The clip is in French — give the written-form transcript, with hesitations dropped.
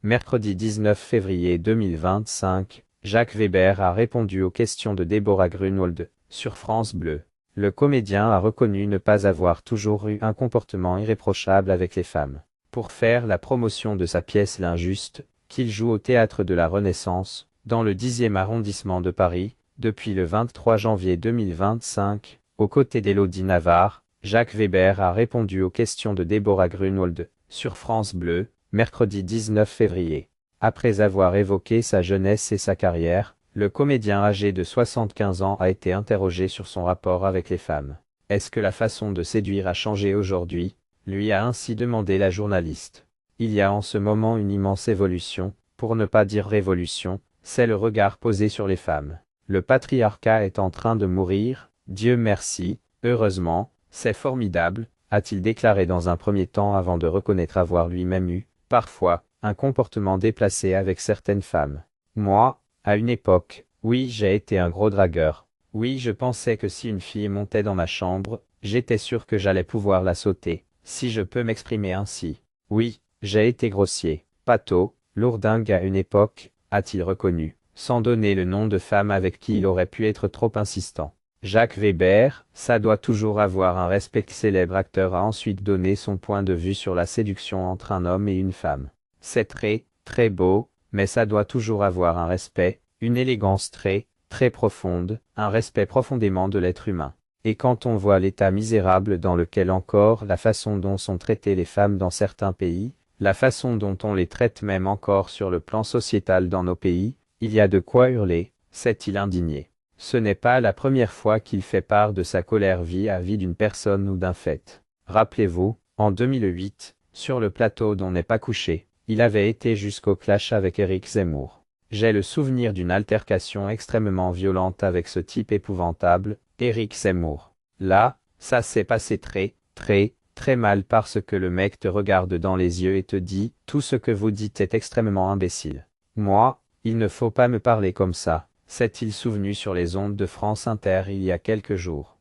Mercredi 19 février 2025, Jacques Weber a répondu aux questions de Deborah Grunwald, sur France Bleu. Le comédien a reconnu ne pas avoir toujours eu un comportement irréprochable avec les femmes. Pour faire la promotion de sa pièce L'Injuste, qu'il joue au Théâtre de la Renaissance, dans le 10e arrondissement de Paris, depuis le 23 janvier 2025, aux côtés d'Élodie Navarre, Jacques Weber a répondu aux questions de Deborah Grunwald, sur France Bleu, mercredi 19 février. Après avoir évoqué sa jeunesse et sa carrière, le comédien âgé de 75 ans a été interrogé sur son rapport avec les femmes. Est-ce que la façon de séduire a changé aujourd'hui? Lui a ainsi demandé la journaliste. Il y a en ce moment une immense évolution, pour ne pas dire révolution, c'est le regard posé sur les femmes. Le patriarcat est en train de mourir, Dieu merci, heureusement, c'est formidable, a-t-il déclaré dans un premier temps avant de reconnaître avoir lui-même eu, parfois, un comportement déplacé avec certaines femmes. Moi, à une époque, oui, j'ai été un gros dragueur. Oui, je pensais que si une fille montait dans ma chambre, j'étais sûr que j'allais pouvoir la sauter, si je peux m'exprimer ainsi. Oui, j'ai été grossier, pâteau, lourdingue à une époque, a-t-il reconnu, sans donner le nom de femme avec qui il aurait pu être trop insistant. Jacques Weber, ça doit toujours avoir un respect. Célèbre acteur a ensuite donné son point de vue sur la séduction entre un homme et une femme. C'est très, très beau, mais ça doit toujours avoir un respect, une élégance très, très profonde, un respect profondément de l'être humain. Et quand on voit l'état misérable dans lequel encore la façon dont sont traitées les femmes dans certains pays, la façon dont on les traite même encore sur le plan sociétal dans nos pays, il y a de quoi hurler, s'est-il indigné. Ce n'est pas la première fois qu'il fait part de sa colère vis-à-vis d'une personne ou d'un fait. Rappelez-vous, en 2008, sur le plateau d'On n'est pas couché, il avait été jusqu'au clash avec Éric Zemmour. J'ai le souvenir d'une altercation extrêmement violente avec ce type épouvantable, Éric Zemmour. Là, ça s'est passé très, très, très mal parce que le mec te regarde dans les yeux et te dit « Tout ce que vous dites est extrêmement imbécile. Moi, il ne faut pas me parler comme ça », s'est-il souvenu sur les ondes de France Inter il y a quelques jours.